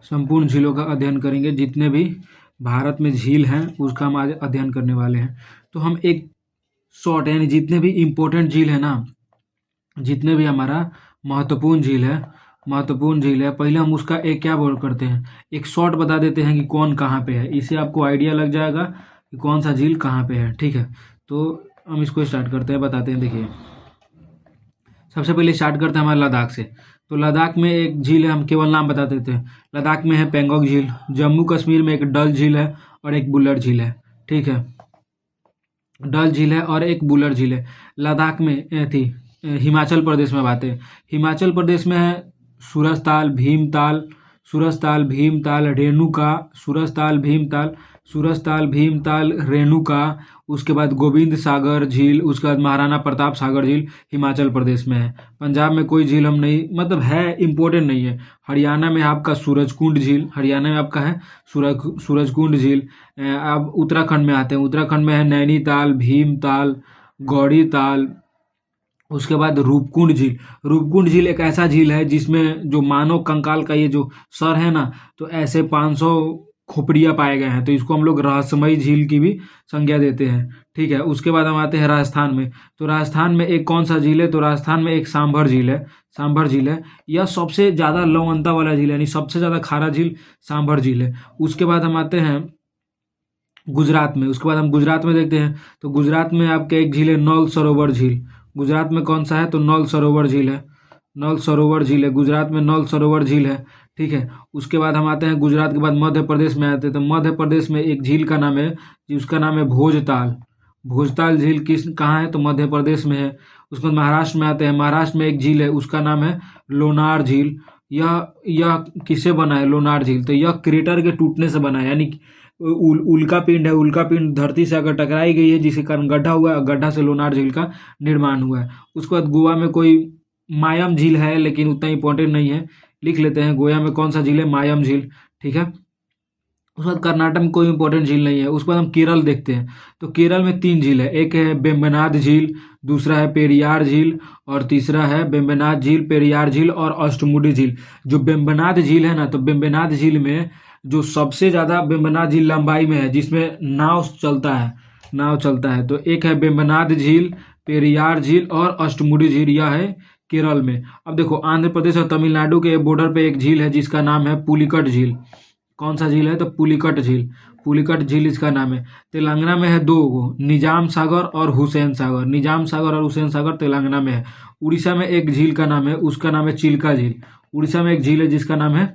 संपूर्ण झीलों का अध्ययन करेंगे। जितने भी भारत में झील हैं उसका हम आज अध्ययन करने वाले हैं। तो हम एक शॉर्ट यानी जितने भी इम्पोर्टेंट झील है ना, जितने भी हमारा महत्वपूर्ण झील है, पहले हम उसका एक क्या बोल करते हैं, एक शॉर्ट बता देते हैं कि कौन कहाँ पे है। इससे आपको आइडिया लग जाएगा कि कौन सा झील कहाँ पे है। ठीक है, तो हम इसको स्टार्ट करते हैं, बताते हैं। देखिए, सबसे पहले स्टार्ट करते हैं हमारे लद्दाख से। तो लद्दाख में एक झील है, हम केवल नाम बता देते हैं। लद्दाख में है पेंगोंग झील। जम्मू कश्मीर में एक डल झील है और एक बुल्लर झील है। ठीक है, डल झील है और एक बुल्लर झील है। लद्दाख में थी हिमाचल प्रदेश में बात है। हिमाचल प्रदेश में है सूरजताल, भीमताल, सूरजताल, भीमताल, रेणुका, सूरजताल, भीमताल, रेणुका। उसके बाद गोविंद सागर झील, उसके बाद महाराणा प्रताप सागर झील हिमाचल प्रदेश में है। पंजाब में कोई झील हम नहीं, मतलब है, इम्पोर्टेंट नहीं है। हरियाणा में आपका सूरजकुंड झील, हरियाणा में आपका है सूरजकुंड झील। अब उत्तराखंड में आते हैं। उत्तराखंड में है नैनीताल, भीमताल, गौरी ताल। उसके बाद रूपकुंड झील। रूपकुंड झील एक ऐसा झील है जिसमें जो मानव कंकाल का ये जो सर है ना, तो ऐसे 500 खोपड़ियाँ पाए गए हैं, तो इसको हम लोग रहस्यमयी झील की भी संज्ञा देते हैं। ठीक है, उसके बाद हम आते हैं राजस्थान में। तो राजस्थान में एक कौन सा झील है, तो राजस्थान में एक सांभर झील है। सांभर झील है, यह सबसे ज़्यादा लवणता वाला झील है, यानी सबसे ज़्यादा खारा झील सांभर झील है। उसके बाद हम आते हैं गुजरात में। उसके बाद हम गुजरात में देखते हैं, तो गुजरात में आपके एक झील है नौल सरोवर झील। गुजरात में कौन सा है, तो नौल सरोवर झील है। नौल सरोवर झील है, गुजरात में नौल सरोवर झील है। ठीक है, उसके बाद हम आते हैं गुजरात के बाद मध्य प्रदेश में आते हैं। तो मध्य प्रदेश में एक झील का नाम है, जिसका नाम है भोजताल। भोजताल झील कहाँ है, तो मध्य प्रदेश में है। उसके बाद महाराष्ट्र में आते हैं। महाराष्ट्र में एक झील है, उसका नाम है लोनार झील। यह किससे बना है, लोनार झील, तो यह क्रेटर के टूटने से बना है, यानी उल्का पिंड है। उल्का पिंड धरती से अगर टकराई गई है, जिसके कारण गड्ढा हुआ है, गड्ढा से लोनार झील का निर्माण हुआ है। उसके बाद गोवा में कोई मायम झील है, लेकिन उतना इंपॉर्टेंट नहीं है, लिख लेते हैं। गोवा में कौन सा झील है, मायम झील। ठीक है, उसके बाद कर्नाटक में कोई इंपॉर्टेंट झील नहीं है। उसके बाद हम केरल देखते हैं। तो केरल में 3 झील है, एक है वेम्बनाड झील, दूसरा है पेरियार झील, और तीसरा है वेम्बनाड झील, पेरियार झील और अष्टमुडी झील। जो वेम्बनाड झील है ना, तो वेम्बनाड झील में जो सबसे ज़्यादा वेम्बनाड झील लंबाई में है, जिसमें नाव चलता है, तो एक है वेम्बनाड झील, पेरियार झील और अष्टमुडी झील। यह है केरल में। अब देखो, आंध्र प्रदेश और तमिलनाडु के बॉर्डर पे एक झील है जिसका नाम है पुलिकट झील। कौन सा झील है, तो पुलिकट झील। पुलिकट झील इसका नाम है। तेलंगाना में है 2 निजाम सागर और हुसैन सागर। निजाम सागर और हुसैन सागर तेलंगाना में है। उड़ीसा में एक झील का नाम है, उसका नाम है चिल्का झील। उड़ीसा में एक झील है जिसका नाम है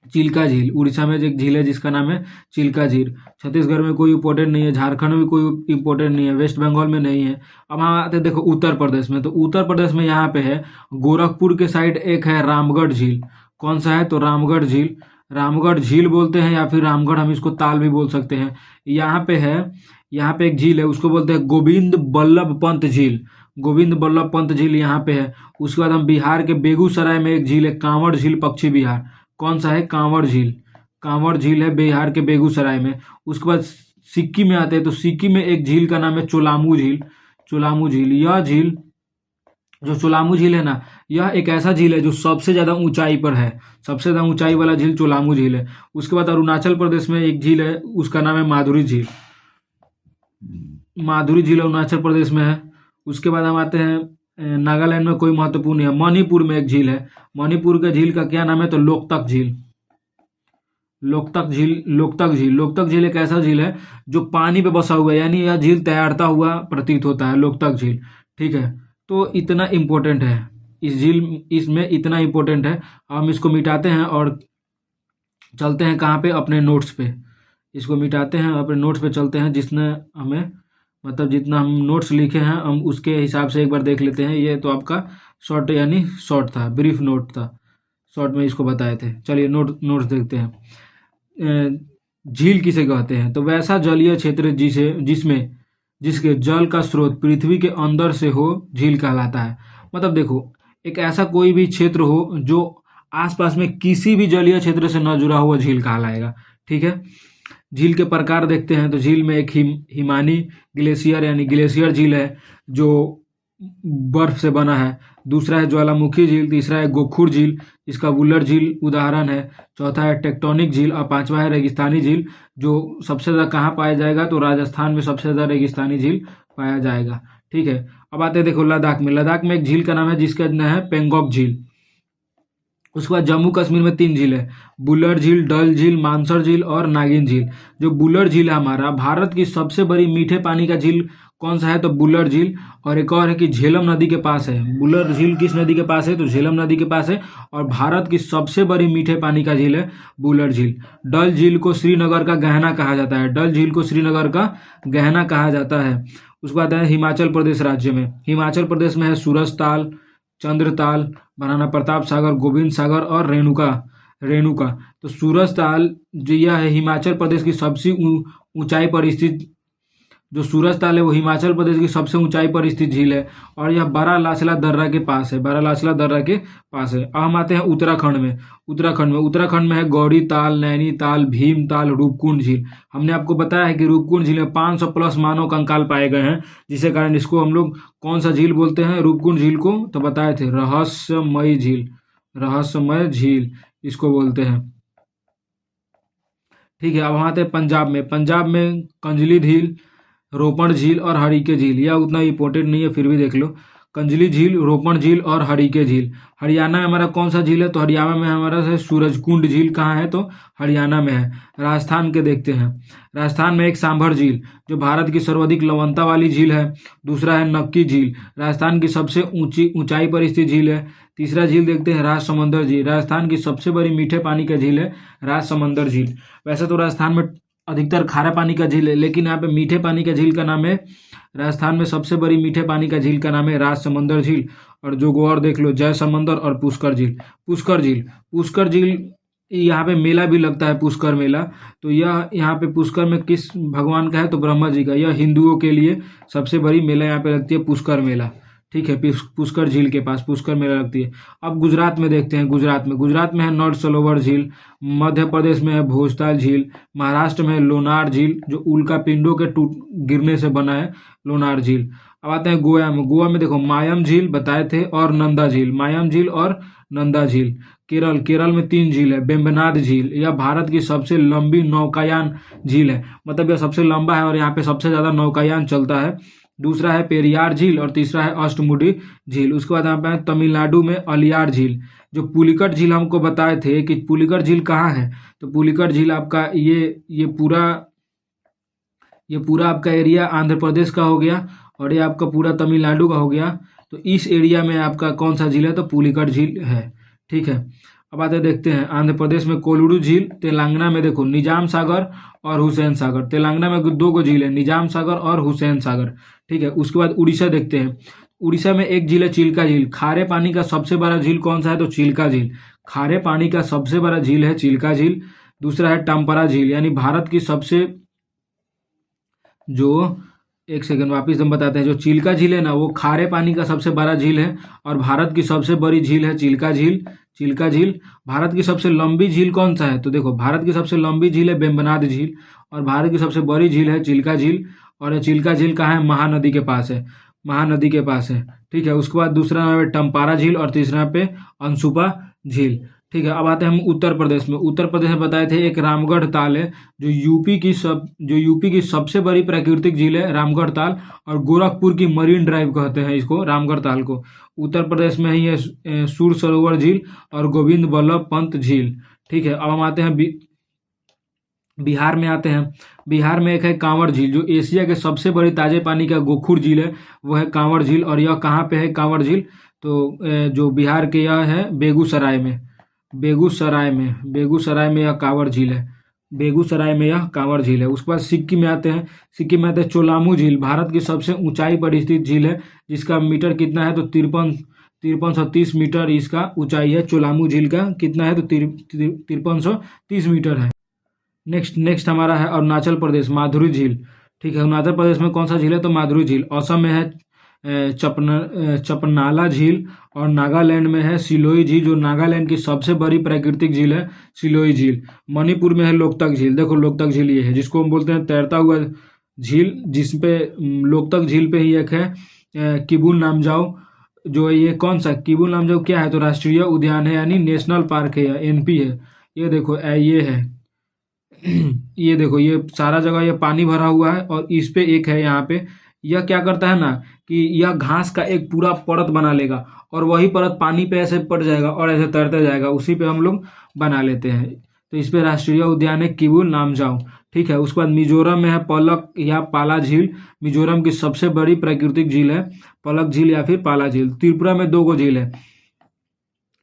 चिल्का झील। उड़ीसा में एक झील है जिसका नाम है चिल्का झील। छत्तीसगढ़ में कोई इंपॉर्टेंट नहीं है, झारखंड में कोई इंपॉर्टेंट नहीं है, वेस्ट बंगाल में नहीं है। अब हम आते हैं, देखो, उत्तर प्रदेश में। तो उत्तर प्रदेश में यहाँ पे है गोरखपुर के साइड एक है रामगढ़ झील। कौन सा है, तो रामगढ़ झील। रामगढ़ झील बोलते हैं, या फिर रामगढ़, हम इसको ताल भी बोल सकते हैं। यहाँ पे एक झील है, उसको बोलते हैं गोविंद बल्लभ पंत झील। गोविंद बल्लभ पंत झील यहाँ पे है। उसके बाद हम बिहार के बेगूसराय में एक झील है, कांवड़ झील, पश्चिम बिहार। कौन सा है, कांवड़ झील। कांवड़ झील है बिहार के बेगूसराय में। उसके बाद सिक्किम में आते हैं। तो सिक्किम में एक झील का नाम है चोलामू झील। चोलामू झील, यह झील, जो चोलामू झील है ना, यह एक ऐसा झील है जो सबसे ज़्यादा ऊंचाई पर है। सबसे ज़्यादा ऊंचाई वाला झील चोलामू झील है। उसके बाद अरुणाचल प्रदेश में एक झील है, उसका नाम है माधुरी झील। माधुरी झील अरुणाचल प्रदेश में है। उसके बाद हम आते हैं नागालैंड में कोई महत्वपूर्ण है। मणिपुर में एक झील है। मणिपुर के झील का क्या नाम है, तो लोकतक झील। लोकतक झील एक ऐसा झील है जो पानी पे बसा हुआ है, यानी यह झील तैरता हुआ प्रतीत होता है, लोकतक झील। ठीक है, तो इतना इम्पोर्टेंट है इसमें इतना इम्पोर्टेंट है। हम इसको मिटाते हैं और चलते हैं कहाँ पे, अपने नोट्स पे। इसको मिटाते हैं, अपने नोट्स पे चलते हैं। जिसने हमें, मतलब जितना हम नोट्स लिखे हैं, हम उसके हिसाब से एक बार देख लेते हैं। ये तो आपका शॉर्ट था, ब्रीफ नोट था, शॉर्ट में इसको बताए थे। चलिए नोट्स देखते हैं। झील किसे कहते हैं, तो वैसा जलीय क्षेत्र जिसके जल का स्रोत पृथ्वी के अंदर से हो, झील कहलाता है। मतलब देखो, एक ऐसा कोई भी क्षेत्र हो जो आसपास में किसी भी जलीय क्षेत्र से न जुड़ा हुआ, झील कहलाएगा। ठीक है, झील के प्रकार देखते हैं। तो झील में एक हिमानी ग्लेशियर यानी ग्लेशियर झील है, जो बर्फ से बना है। दूसरा है ज्वालामुखी झील, तीसरा है गोखुर झील, इसका वुलर झील उदाहरण है, चौथा है टेक्टोनिक झील और पांचवा है रेगिस्तानी झील, जो सबसे ज़्यादा कहाँ पाया जाएगा, तो राजस्थान में सबसे ज़्यादा रेगिस्तानी झील पाया जाएगा। ठीक है, अब आते हैं देखो लद्दाख में। लद्दाख में एक झील का नाम है जिसका नाम है पेंगोंग झील। उसके बाद जम्मू कश्मीर में 3 झील है, बुलर झील, डल झील, मानसर झील और नागिन झील। जो बुलर झील है हमारा भारत की सबसे बड़ी मीठे पानी का झील कौन सा है, तो बुलर झील। और एक और है कि झेलम नदी के पास है। बुलर झील किस नदी के पास है, तो झेलम नदी के पास है। और भारत की सबसे बड़ी मीठे पानी का झील है बुलर झील। डल झील को श्रीनगर का गहना कहा जाता है। डल झील को श्रीनगर का गहना कहा जाता है। उसके बाद है हिमाचल प्रदेश राज्य में। हिमाचल प्रदेश में है सूरजताल, चंद्रताल, महाराणा प्रताप सागर, गोविंद सागर और रेणुका। रेणुका तो सूरजताल जो यह है हिमाचल प्रदेश की सबसे ऊंचाई पर स्थित, जो सूरजताल है वो हिमाचल प्रदेश की सबसे ऊंचाई पर स्थित झील है और यह बारालाचला दर्रा के पास है। बारालाचला दर्रा के पास है। अब हम आते हैं उत्तराखंड में। उत्तराखंड में है गौरी ताल, नैनीताल, भीमताल, रूपकुंड झील। हमने आपको बताया है कि रूपकुंड झील में 500 प्लस मानव कंकाल पाए गए हैं, जिसके कारण इसको हम लोग कौन सा झील बोलते हैं, रूपकुंड झील को तो बताए थे रहस्यमय झील। रहस्यमय झील इसको बोलते हैं। ठीक है, अब हम आते हैं पंजाब में। पंजाब में कंजली झील, रोपण झील और हरिके झील। यह उतना इंपॉर्टेंट नहीं है, फिर भी देख लो। कंजली झील, रोपण झील और हरिके झील। हरियाणा में हमारा कौन सा झील है, तो हरियाणा में हमारा है सूरजकुंड झील। कहाँ है, तो हरियाणा में है। राजस्थान के देखते हैं। राजस्थान में एक सांभर झील जो भारत की सर्वाधिक लवणता वाली झील है। दूसरा है नक्की झील, राजस्थान की सबसे ऊंचाई पर स्थित झील है। तीसरा झील देखते हैं राजसमंदर झील, राजस्थान की सबसे बड़ी मीठे पानी का झील है राजसमंदर झील। वैसे तो राजस्थान में अधिकतर खारा पानी का झील है, लेकिन यहाँ पे मीठे पानी का झील का नाम है, राजस्थान में सबसे बड़ी मीठे पानी का झील का नाम है राजसमंदर झील। और जो और देख लो जयसमंदर और पुष्कर झील। पुष्कर झील यहाँ पे मेला भी लगता है, पुष्कर मेला। तो यह यहाँ पे पुष्कर में किस भगवान का है, तो ब्रह्मा जी का। यह हिंदुओं के लिए सबसे बड़ी मेला यहाँ पे लगती है, पुष्कर मेला। ठीक है, पुष्कर झील के पास पुष्कर मेला लगती है। अब गुजरात में देखते हैं। गुजरात में है नॉर्थ सरोवर झील, मध्य प्रदेश में है भोजताल झील, महाराष्ट्र में है लोनार झील जो उल्का पिंडों के टूट गिरने से बना है, लोनार झील। अब आते हैं गोवा में देखो मायम झील बताए थे और नंदा झील, मायम झील और नंदा झील। केरल में 3 झील है। बेम्बनाद झील यह भारत की सबसे लंबी नौकायान झील है, मतलब यह सबसे लंबा है और यहाँ पे सबसे ज्यादा नौकायान चलता है। दूसरा है पेरियार झील और तीसरा है अष्टमुडी झील। उसके बाद यहाँ पे तमिलनाडु में अलियार झील। जो पुलिकट झील हमको बताए थे कि पुलिकट झील कहाँ है, तो पुलिकट झील आपका ये पूरा आपका एरिया आंध्र प्रदेश का हो गया और ये आपका पूरा तमिलनाडु का हो गया। तो इस एरिया में आपका कौन सा झील है, तो पुलिकट झील है। ठीक है, अब आते देखते हैं आंध्र प्रदेश में कोलुडू झील। तेलंगाना में देखो निजाम सागर और हुसैन सागर। तेलंगाना में 2 झील है, निजाम सागर और हुसैन सागर। ठीक है, उसके बाद उड़ीसा देखते हैं। उड़ीसा में एक झील है चिल्का झील। खारे पानी का सबसे बड़ा झील कौन सा है, तो चिल्का झील। खारे पानी का सबसे बड़ा झील है चिल्का झील। दूसरा है टम्परा झील, यानी भारत की सबसे, जो एक सेकंड वापिस हम बताते हैं। जो चिल्का झील है ना, वो खारे पानी का सबसे बड़ा झील है और भारत की सबसे बड़ी झील है चिल्का झील। चिल्का झील। भारत की सबसे लंबी झील कौन सा है, तो देखो भारत की सबसे लंबी झील है बेम्बनाद झील और भारत की सबसे बड़ी झील है चिल्का झील। और चिल्का झील कहाँ है, महानदी के पास है, महानदी के पास है। ठीक है, उसके बाद दूसरा नाम है टम्पारा झील और तीसरा पे अंशुपा झील। ठीक है, अब आते हैं हम उत्तर प्रदेश में। उत्तर प्रदेश में बताए थे एक रामगढ़ ताल है जो यूपी की सबसे बड़ी प्राकृतिक झील है, रामगढ़ ताल। और गोरखपुर की मरीन ड्राइव कहते हैं इसको, रामगढ़ ताल को। उत्तर प्रदेश में ही है सूर सरोवर झील और गोविंद बल्लभ पंत झील। ठीक है, अब हम आते हैं बिहार में आते हैं। बिहार में एक है कांवड़ झील जो एशिया के सबसे बड़ी ताजे पानी का गोखुर झील है, वो है कांवड़ झील। और यह कहाँ पे है कांवड़ झील, तो जो बिहार के यह है बेगूसराय में यह कांवड़ झील है। बेगूसराय में यह कांवड़ झील है। उसके बाद सिक्किम में आते हैं। सिक्किम में आते हैं चोलामू झील, भारत की सबसे ऊंचाई पर स्थित झील है, जिसका मीटर कितना है, तो 5330 मीटर इसका ऊंचाई है। चोलामू झील का कितना है, तो 5330 मीटर है। नेक्स्ट हमारा है अरुणाचल प्रदेश, माधुरी झील। ठीक है, अरुणाचल प्रदेश में कौन सा झील है, तो माधुरी झील। असम में है चपनाला झील और नागालैंड में है सिलोई झील जो नागालैंड की सबसे बड़ी प्राकृतिक झील है, सिलोई झील। मणिपुर में है लोकतक झील। देखो लोकतक झील ये है जिसको हम बोलते हैं तैरता हुआ झील, जिसपे लोकतक झील पे ही एक है किबुल नामजाओ जो ये कौन सा किबुल लामजाओ क्या है, तो राष्ट्रीय उद्यान है, यानी नेशनल पार्क है या एनपी है। ये देखो ये है ये देखो, ये सारा जगह ये पानी भरा हुआ है और इस पे एक है यहाँ पे। यह क्या करता है ना कि यह घास का एक पूरा परत बना लेगा और वही परत पानी पे ऐसे पड़ जाएगा और ऐसे तैरते जाएगा, उसी पे हम लोग बना लेते हैं। तो इस पे राष्ट्रीय उद्यान है किबुल नामजाओ। ठीक है, उसके बाद मिजोरम में है पलक या पाला झील। मिजोरम की सबसे बड़ी प्राकृतिक झील है पलक झील या फिर पाला झील। त्रिपुरा में दो गो झील है,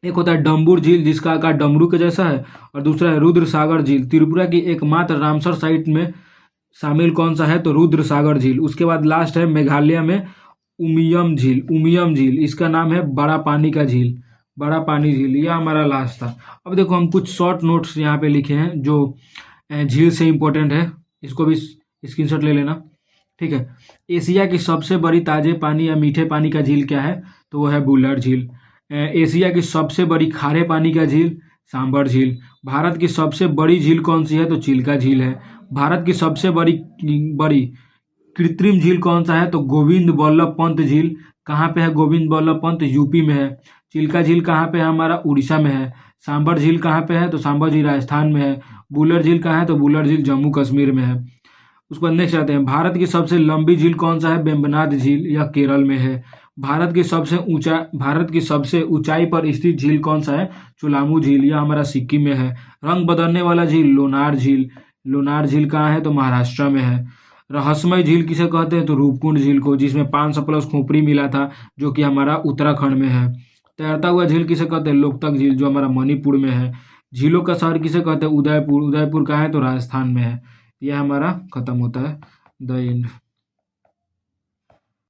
एक होता है डम्बुर झील जिसका आकार डमरू के जैसा है, और दूसरा है रुद्र सागर झील। त्रिपुरा की एकमात्र रामसर साइट में शामिल कौन सा है, तो रुद्र सागर झील। उसके बाद लास्ट है मेघालय में उमियम झील। उमियम झील इसका नाम है बड़ा पानी का झील, बड़ा पानी झील। यह हमारा लास्ट था। अब देखो हम कुछ शॉर्ट नोट्स यहाँ पे लिखे हैं जो झील से इंपॉर्टेंट है, इसको भी स्क्रीनशॉट ले लेना। ठीक है, एशिया की सबसे बड़ी ताजे पानी या मीठे पानी का झील क्या है, तो वो है बुल्लर झील। एशिया की सबसे बड़ी खारे पानी का झील सांबर झील। भारत की सबसे बड़ी झील कौन सी है, तो चिल्का झील है। भारत की सबसे बड़ी बड़ी कृत्रिम झील कौन सा है, तो गोविंद बल्लभ पंत झील। कहाँ पे है गोविंद बल्लभ पंत, यूपी में है। चिल्का झील कहाँ पे है, हमारा उड़ीसा में है। सांबर झील कहाँ पे है, तो सांबर झील राजस्थान में है। बुल्लर झील कहाँ है, तो बुल्लर झील जम्मू कश्मीर में है। उसके बाद नेक्स्ट आते हैं, भारत की सबसे लंबी झील कौन सा है, वेम्बनाड झील, यह केरल में है। भारत की सबसे ऊंचाई पर स्थित झील कौन सा है, चुलामू झील, यह हमारा सिक्किम में है। रंग बदलने वाला झील लोनार झील। लोनार झील कहाँ है, तो महाराष्ट्र में है। रहस्यमय झील किसे कहते हैं, तो रूपकुंड झील को, जिसमें 500 प्लस खोपड़ी मिला था, जो कि हमारा उत्तराखंड में है। तैरता हुआ झील किसे कहते हैं, लोकतक झील, जो हमारा मणिपुर में है। झीलों का शहर किसे कहते हैं, उदयपुर। उदयपुर कहाँ है, तो राजस्थान में है। यह हमारा खत्म होता है द एंड।